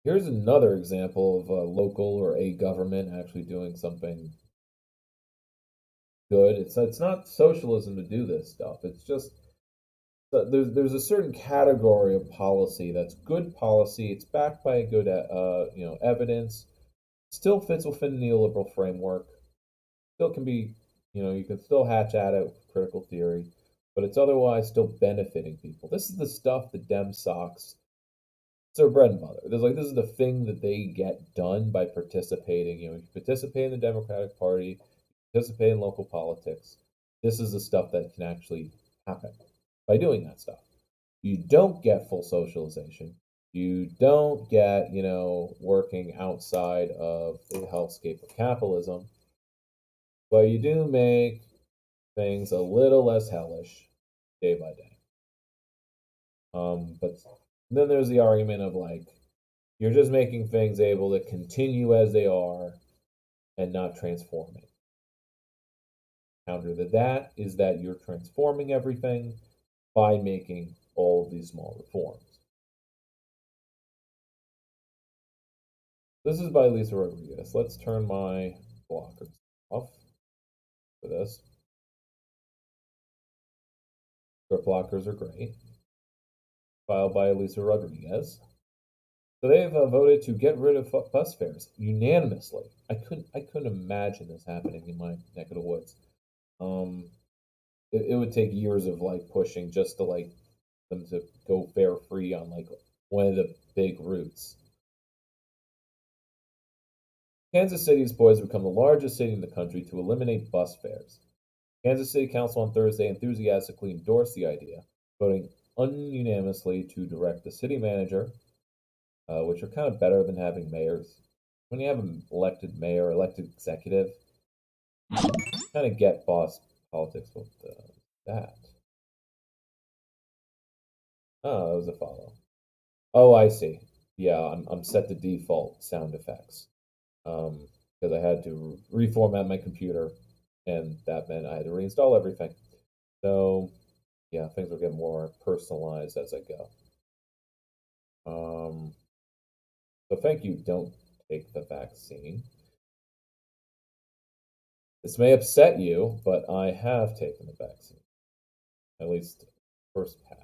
Here's another example of a local or a government actually doing something good. It's not socialism to do this stuff. It's just there's a certain category of policy that's good policy. It's backed by a good evidence. Still fits within the neoliberal framework. Still can be, you can still hatch at it with critical theory, but it's otherwise still benefiting people. This is the stuff the Dem socks. It's their bread and butter. This is the thing that they get done by participating. You participate in the Democratic Party, participate in local politics. This is the stuff that can actually happen by doing that stuff. You don't get full socialization. You don't get, working outside of the hellscape of capitalism, but you do make things a little less hellish day by day. But then there's the argument of like, you're just making things able to continue as they are and not transforming. Counter to that is that you're transforming everything by making all of these small reforms. This is by Lisa Rodriguez. Let's turn my blockers off for this. Script blockers are great. Filed by Lisa Rodriguez. So they've voted to get rid of bus fares unanimously. I couldn't imagine this happening in my neck of the woods. Um, it would take years of like pushing just to like them to go fare free on like one of the big routes. Kansas City is poised to become the largest city in the country to eliminate bus fares. Kansas City Council on Thursday enthusiastically endorsed the idea, voting unanimously to direct the city manager, which are kind of better than having mayors. When you have an elected mayor, elected executive, kind of get boss politics with that. Oh, that was a follow. Oh, I see. Yeah, I'm set to default sound effects because I had to reformat my computer, and that meant I had to reinstall everything. So yeah, things will get more personalized as I go. So thank you. Don't take the vaccine. This may upset you, but I have taken the vaccine, at least first half.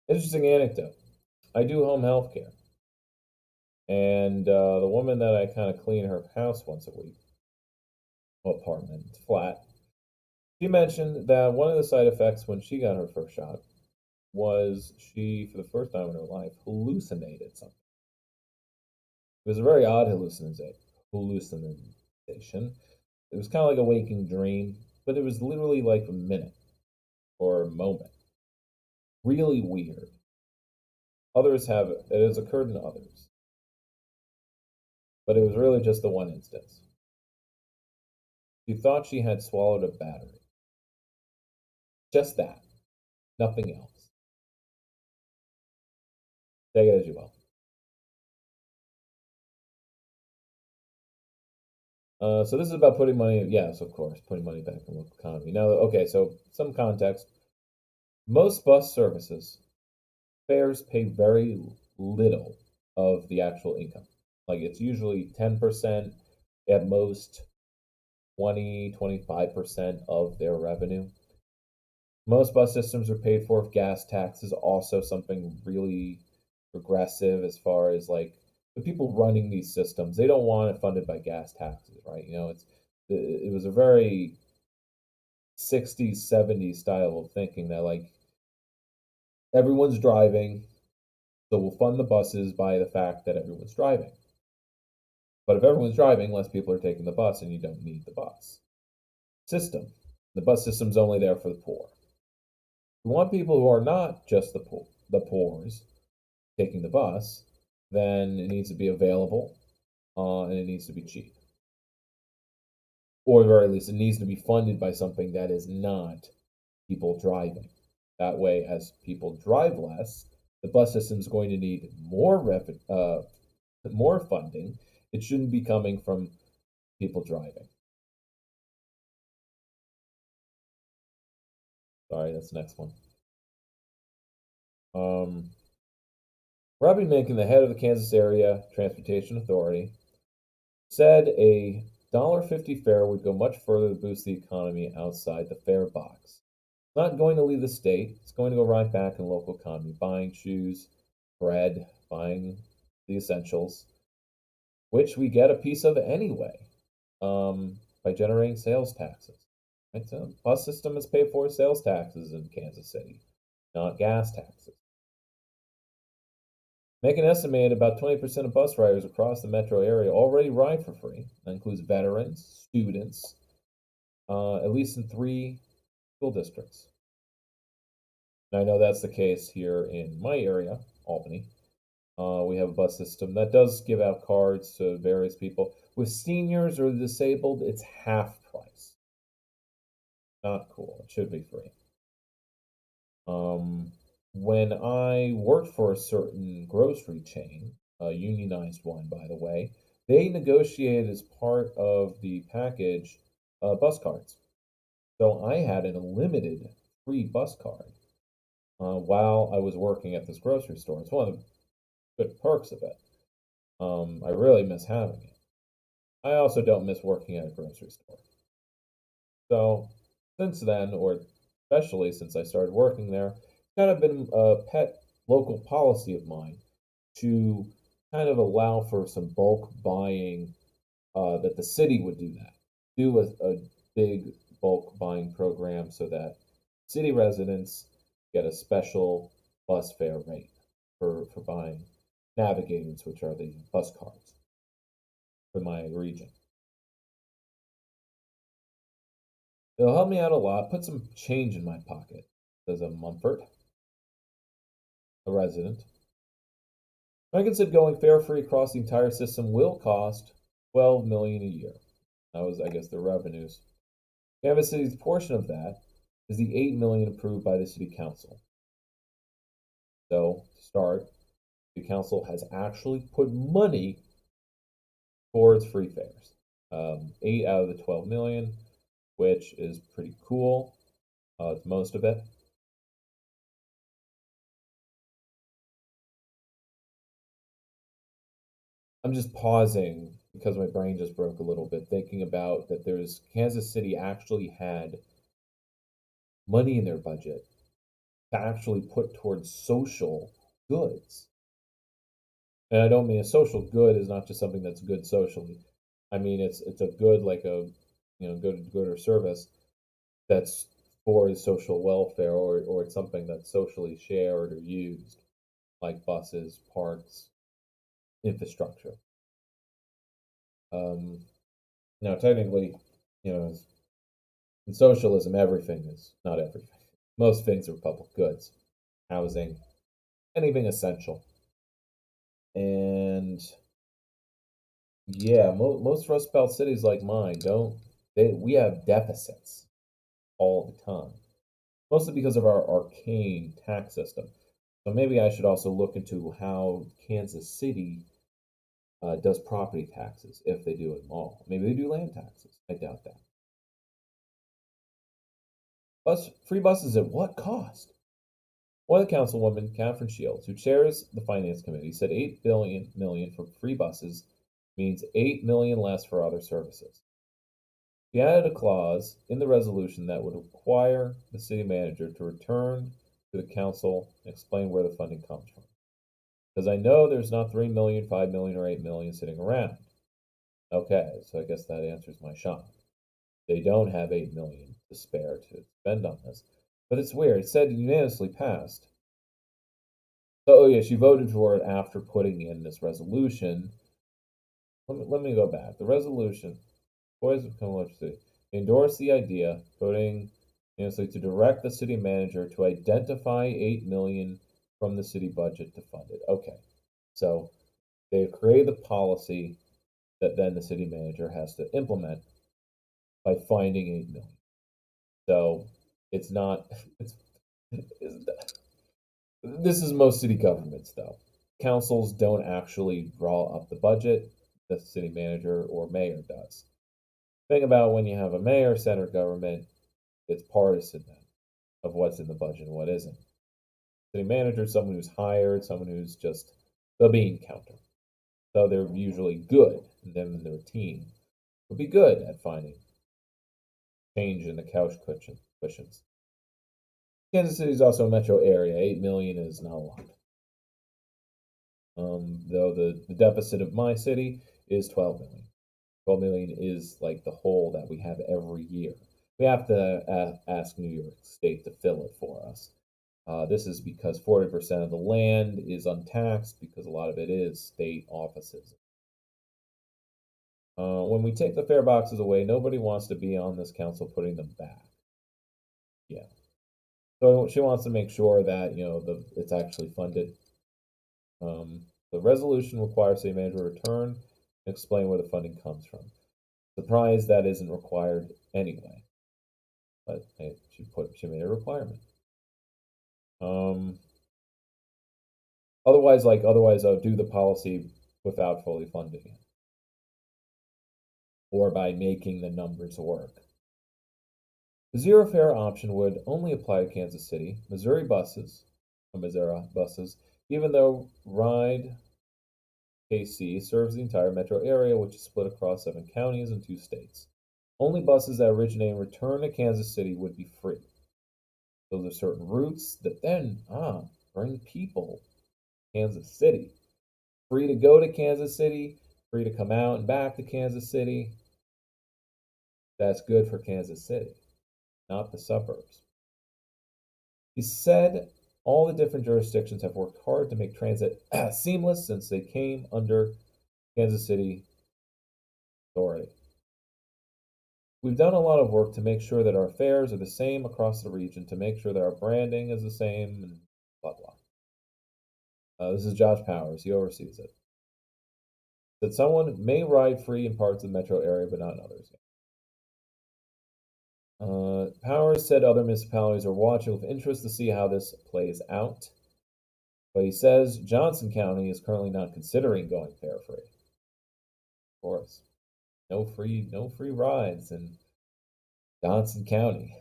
Interesting anecdote. I do home health care, and the woman that I kind of clean her house once a week, apartment, flat, she mentioned that one of the side effects when she got her first shot was she, for the first time in her life, hallucinated something. It was a very odd hallucination. It was kind of like a waking dream, but it was literally like a minute or a moment. Really weird. Others have it. It has occurred in others, but it was really just the one instance. She thought she had swallowed a battery. Just that. Nothing else. Take it as you will. So this is about putting money. Yes, of course, putting money back in the local economy. Now, okay, so some context. Most bus services fares pay very little of the actual income. Like it's usually 10%, at most 25% of their revenue. Most bus systems are paid for with gas tax is also something really progressive as far as like the people running these systems. They don't want it funded by gas taxes, right? It was a very 60s, 70s style of thinking that like everyone's driving, so we'll fund the buses by the fact that everyone's driving. But if everyone's driving, less people are taking the bus, and you don't need the bus system. The bus system's only there for the poor. You want people who are not just the poor's taking the bus, then it needs to be available, and it needs to be cheap, or at the very least, it needs to be funded by something that is not people driving. That way, as people drive less, the bus system is going to need more funding. It shouldn't be coming from people driving. Sorry, that's the next one. Um, Robbie Minkin, the head of the Kansas Area Transportation Authority, said a $1.50 fare would go much further to boost the economy outside the fare box. It's not going to leave the state. It's going to go right back in local economy, buying shoes, bread, buying the essentials, which we get a piece of anyway by generating sales taxes. Right? So the bus system is paid for sales taxes in Kansas City, not gas taxes. Make an estimate about 20% of bus riders across the metro area already ride for free. That includes veterans, students, at least in 3 school districts. And I know that's the case here in my area, Albany. We have a bus system that does give out cards to various people. With seniors or disabled, it's half price. Not cool. It should be free. When I worked for a certain grocery chain, a unionized one, by the way, they negotiated as part of the package bus cards. So I had an unlimited free bus card while I was working at this grocery store. It's one of the good perks of it. I really miss having it. I also don't miss working at a grocery store. So since then, or especially since I started working there, it's kind of been a pet local policy of mine to kind of allow for some bulk buying, that the city would do that. Do a big bulk buying program so that city residents get a special bus fare rate for buying navigators, which are the bus cards for my region. It'll help me out a lot. Put some change in my pocket, says a Mumford, a resident. Megan said going fare free across the entire system will cost 12 million a year. That was, I guess, their revenues. Kansas City's portion of that is the 8 million approved by the city council. So, to start, the council has actually put money towards free fares. 8 out of the 12 million, which is pretty cool. It's most of it. I'm just pausing because my brain just broke a little bit thinking about that there's Kansas City actually had money in their budget to actually put towards social goods. And I don't mean a social good is not just something that's good socially. I mean it's a good like a good or service that's for social welfare or it's something that's socially shared or used, like buses, parks, infrastructure. Um, Now technically, you know, in socialism, everything is not everything. Most things are public goods, housing, anything essential. And yeah, most Rust Belt cities like mine don't. We have deficits all the time, mostly because of our arcane tax system. So maybe I should also look into how Kansas City does property taxes, if they do it all. Maybe they do land taxes. I doubt that. Free buses at what cost? One councilwoman, Catherine Shields, who chairs the finance committee, said 8 million for free buses means 8 million less for other services. She added a clause in the resolution that would require the city manager to return to the council and explain where the funding comes from. Because I know there's not 3 million, 5 million, or 8 million sitting around. Okay, so I guess that answers my shock. They don't have 8 million to spare to spend on this. But it's weird. It said unanimously passed. So, oh yeah, she voted for it after putting in this resolution. Let me go back. The resolution, boys of Cumberland City, endorsed the idea, voting unanimously to direct the city manager to identify 8 million from the city budget to fund it. Okay, so they've created the policy that then the city manager has to implement by finding 8 million. So it's not. It's, this is most city governments, though. Councils don't actually draw up the budget, the city manager or mayor does. Thing about when you have a mayor center government, it's partisan then of what's in the budget and what isn't. City manager is someone who's hired, someone who's just the bean counter. So they're usually good, and them and their team would be good at finding change in the couch cushions. Kansas City is also a metro area. 8 million is not a lot. Though the deficit of my city is 12 million. 12 million is like the hole that we have every year. We have to ask New York State to fill it for us. This is because 40% of the land is untaxed because a lot of it is state offices. When we take the fare boxes away, nobody wants to be on this council putting them back. Yeah. So she wants to make sure that it's actually funded. The resolution requires city manager to return and explain where the funding comes from. Surprised that isn't required anyway, but hey, she made a requirement. Otherwise, I'll do the policy without fully funding it, or by making the numbers work. The zero fare option would only apply to Kansas City, Missouri buses, even though Ride KC serves the entire metro area, which is split across 7 counties and 2 states. Only buses that originate and return to Kansas City would be free. Those are certain routes that then bring people to Kansas City. Free to go to Kansas City, free to come out and back to Kansas City. That's good for Kansas City, not the suburbs. He said all the different jurisdictions have worked hard to make transit seamless since they came under Kansas City authority. We've done a lot of work to make sure that our fares are the same across the region, to make sure that our branding is the same, and blah, blah. This is Josh Powers. He oversees it. That someone may ride free in parts of the metro area, but not in others. Powers said other municipalities are watching with interest to see how this plays out. But he says Johnson County is currently not considering going fare free. Of course, no free rides in Johnson County.